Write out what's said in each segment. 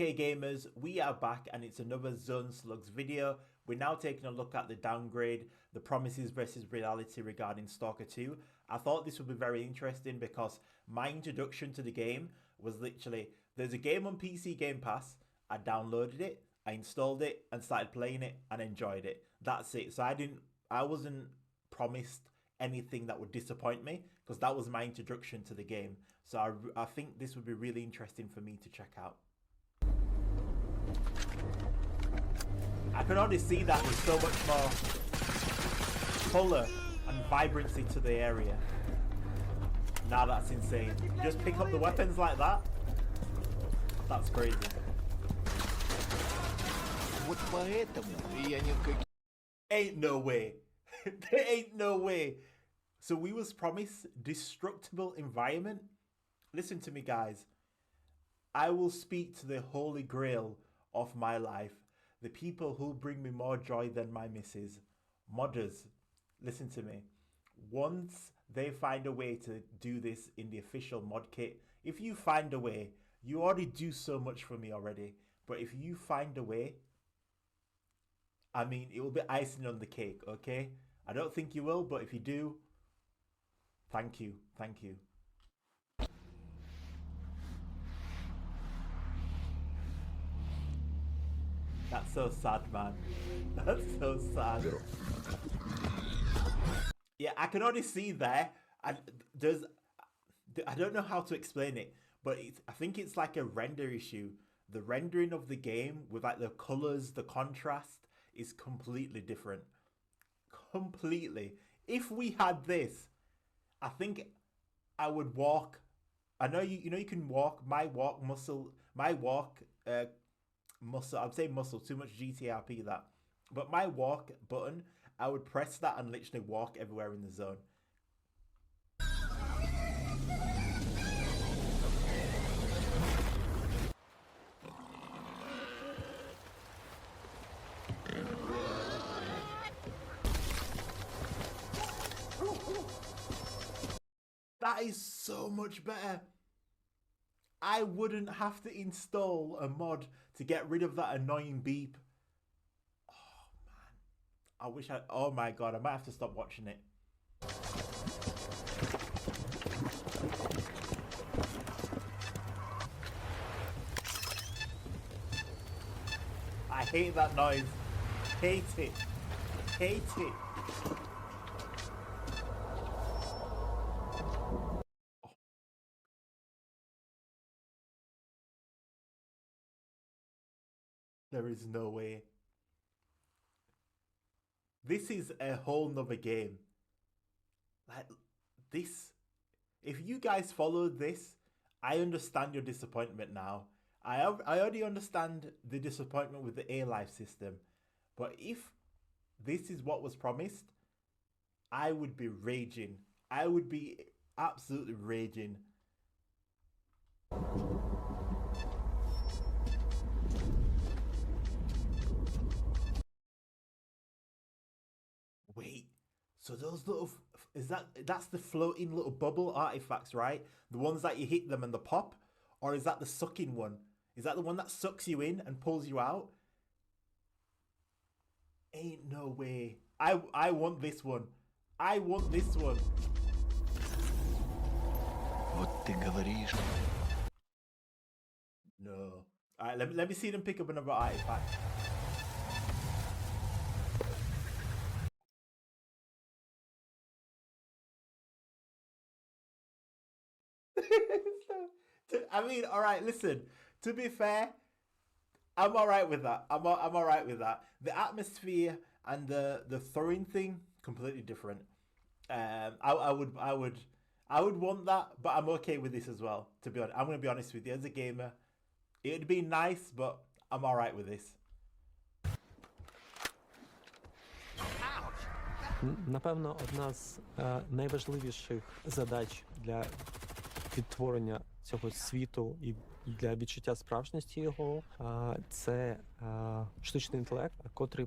Okay gamers, we are back and it's another Zone Slugs video. We're now taking a look at the downgrade, the promises versus reality regarding Stalker 2. I thought this would be very interesting because my introduction to the game was literally, there's a game on PC Game Pass, I downloaded it, I installed it and started playing it and enjoyed it. That's it. So I wasn't promised anything that would disappoint me because that was my introduction to the game. So I think this would be really interesting for me to check out. I can already see that there's so much more colour and vibrancy to the area. Now that's insane. Just pick up the weapons like that. That's crazy. Ain't no way. There ain't no way. So we was promised destructible environment. Listen to me guys. I will speak to the holy grail of my life. The people who bring me more joy than my missus. Modders, listen to me. Once they find a way to do this in the official mod kit, if you find a way, you already do so much for me already. But if you find a way, I mean, it will be icing on the cake, okay? I don't think you will, but if you do, thank you. Thank you. That's so sad, man. That's so sad. Yeah, I can already see there. And I don't know how to explain it, but I think it's like a render issue. The rendering of the game with like the colors, the contrast is completely different. Completely. If we had this, I think I would walk. I know you know you can walk. My walk muscle. I'd say muscle, too much GTRP that. But my walk button, I would press that and literally walk everywhere in the zone. That is so much better. I wouldn't have to install a mod to get rid of that annoying beep. Oh man, I wish oh my god, I might have to stop watching it. I hate that noise. Hate it. Hate it. There is no way. This is a whole nother game. Like this, if you guys followed this, I understand your disappointment now. I already understand the disappointment with the A-Life system. But if this is what was promised, I would be raging. I would be absolutely raging. Wait, so those little, that's the floating little bubble artifacts, right? The ones that you hit them and the pop? Or is that the sucking one? Is that the one that sucks you in and pulls you out? Ain't no way. I want this one. I want this one. Вот ты говоришь. No. Alright, let me see them pick up another artifact. I mean, all right, listen, to be fair, I'm all right with that. I'm all right with that. The atmosphere and the throwing thing, completely different. I would want that, but I'm okay with this as well, to be honest. I'm going to be honest with you, as a gamer, it'd be nice, but I'm all right with this. Напевно, одна з найважливіших задач для відтворення цього світу і для відчуття справжності його це штучний інтелект, котрий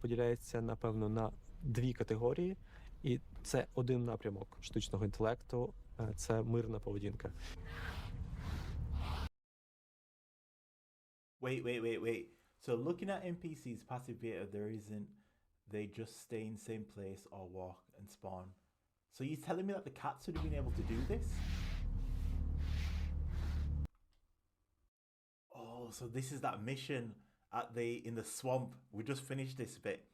поділяється, напевно, на дві категорії. І це один напрямок штучного інтелекту – це мирна поведінка. Wait. So looking at NPCs passive behavior, there isn't. They just stay in same place or walk and spawn. So you're telling me that the cats would have been able to do this? Oh, so this is that mission at in the swamp. We just finished this bit.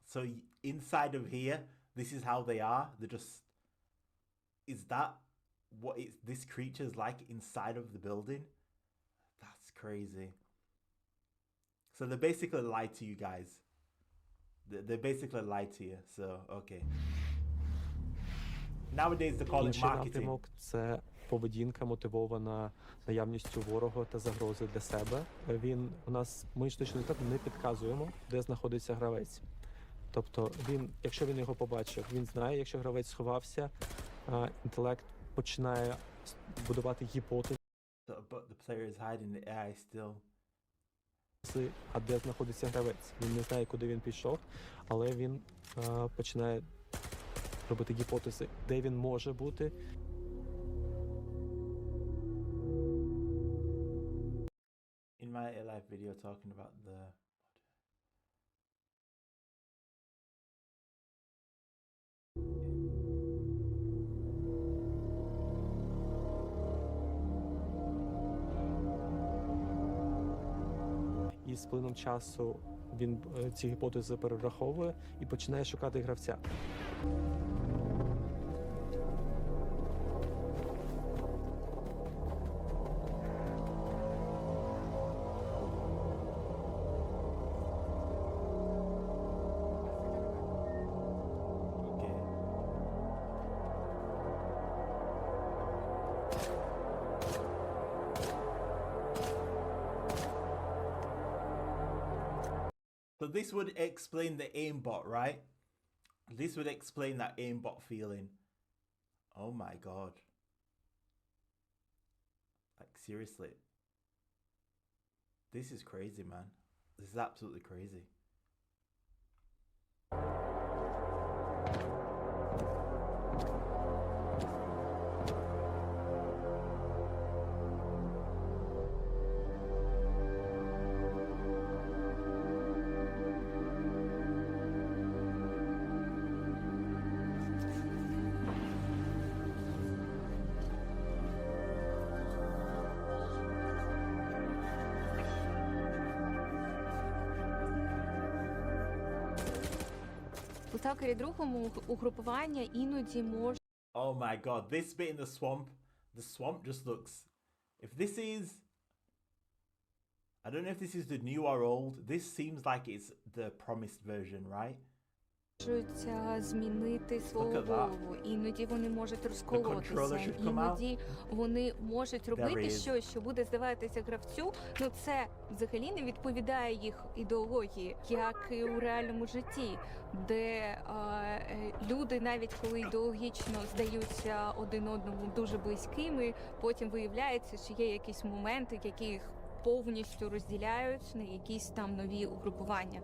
So inside of here, this is how they are. They're just. Is that what this creature's like inside of the building? That's crazy. So they basically lied to you guys. They basically lied to you. So okay. Nowadays they call it Інший marketing. напрямок – це поведінка, мотивована наявністю ворога та загрози для себе. Ми штучним інтелектом не підказуємо, де знаходиться гравець. Тобто якщо він його побачив, він знає, якщо гравець сховався, інтелект починає будувати гіпотези, But the player is hiding the AI still. а де знаходиться гравець. Він не знає, куди він пішов, але він починає робити гіпотези, де він може бути. In my live video talking about the І з плином часу він ці гіпотези перераховує і починає шукати гравця. So this would explain the aimbot, right? This would explain that aimbot feeling. Oh my god. Like seriously. This is crazy, man. This is absolutely crazy. У Stalker другому угрупування іноді може Oh my god, this bit in the swamp just looks... If this is... I don't know if this is the new or old. This seems like it's the promised version, right? змінити свого Look at that. голову. Іноді вони можуть controller розколотися. should come out. Іноді вони можуть There робити is. щось, що буде здаватися гравцю. Ну це взагалі не відповідає їх ідеології, як і у реальному житті, де люди, навіть коли ідеологічно здаються один одному дуже близькими, потім виявляється, що є якісь моменти, які їх повністю розділяють на якісь там нові угрупування.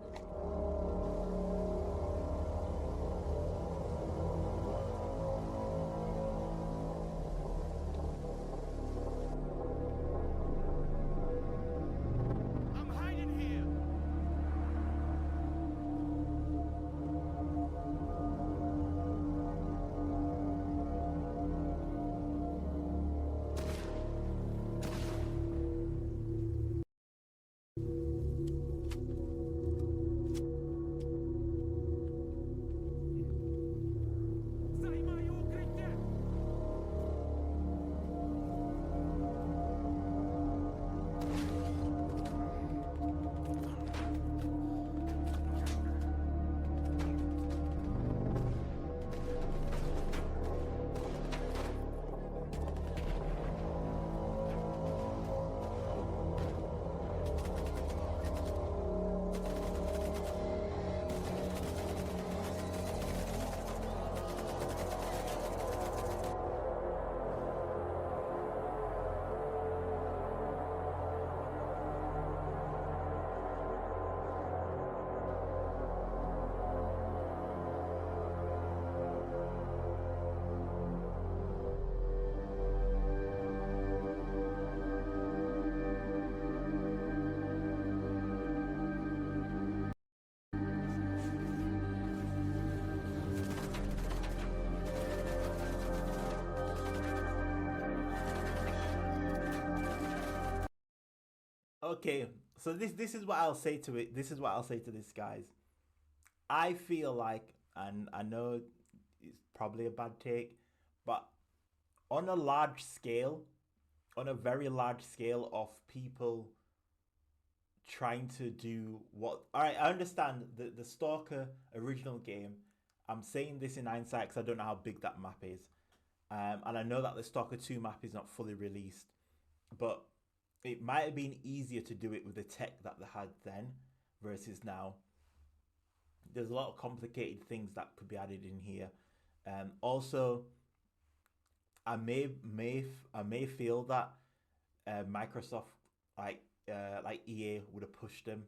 Okay, so this is what I'll say to it. This is what I'll say to this, guys. I feel like, and I know it's probably a bad take, but on a large scale, on a very large scale of people trying to do what. All right, I understand the Stalker original game. I'm saying this in hindsight because I don't know how big that map is, and I know that the Stalker 2 map is not fully released, but it might have been easier to do it with the tech that they had then versus now. There's a lot of complicated things that could be added in here. Also, I may feel that Microsoft like EA would have pushed them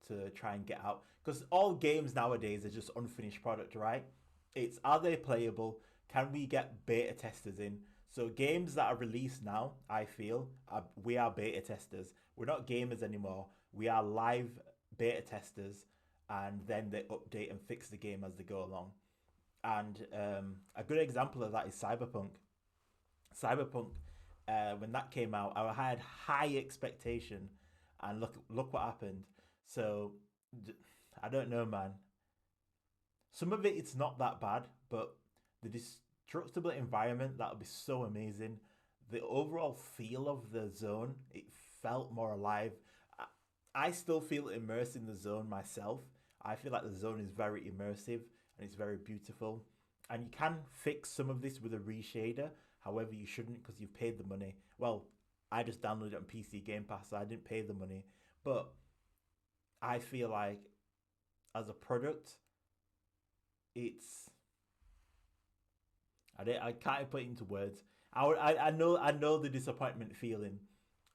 to try and get out, because all games nowadays are just unfinished product, right? It's, are they playable? Can we get beta testers in? So games that are released now, I feel, we are beta testers. We're not gamers anymore. We are live beta testers, and then they update and fix the game as they go along. And a good example of that is Cyberpunk. Cyberpunk, when that came out, I had high expectation, and look what happened. So I don't know, man. Some of it's not that bad, but the destructible environment, that would be so amazing. The overall feel of the zone, it felt more alive. I still feel immersed in the zone myself. I feel like the zone is very immersive and it's very beautiful. And you can fix some of this with a reshader. However, you shouldn't, because you've paid the money. Well, I just downloaded it on PC Game Pass, so I didn't pay the money. But I feel like as a product, it's, I can't put it into words. I know the disappointment feeling.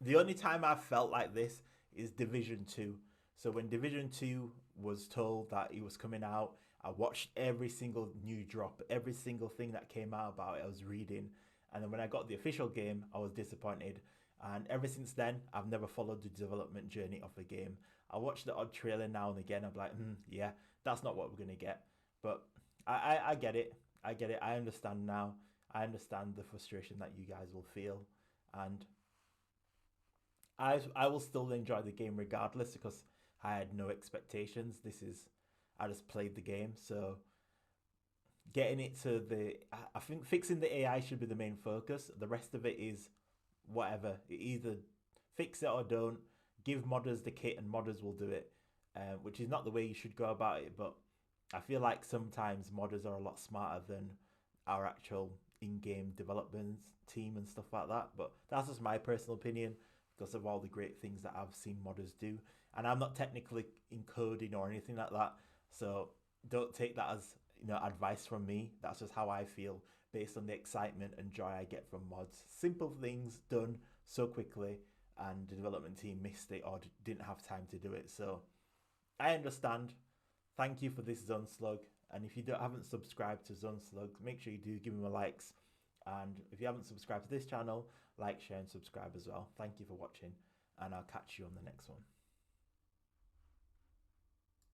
The only time I felt like this is Division 2. So when Division 2 was told that it was coming out, I watched every single new drop, every single thing that came out about it, I was reading. And then when I got the official game, I was disappointed. And ever since then, I've never followed the development journey of the game. I watch the odd trailer now and again. I'm like, yeah, that's not what we're going to get. But I get it. I get it. I understand now. I understand the frustration that you guys will feel. And I will still enjoy the game regardless, because I had no expectations. I just played the game. So getting it to I think fixing the AI should be the main focus. The rest of it is whatever. Either fix it or don't. Give modders the kit and modders will do it, which is not the way you should go about it. But I feel like sometimes modders are a lot smarter than our actual in-game development team and stuff like that. But that's just my personal opinion, because of all the great things that I've seen modders do. And I'm not technically encoding or anything like that, so don't take that as advice from me. That's just how I feel based on the excitement and joy I get from mods. Simple things done so quickly, and the development team missed it or didn't have time to do it. So I understand. Thank you for this Zone and if you haven't subscribed to Zone, make sure you do. Give me my likes, and if you haven't subscribed to this channel, like, share and subscribe as well. Thank you for watching, and I'll catch you on the next one.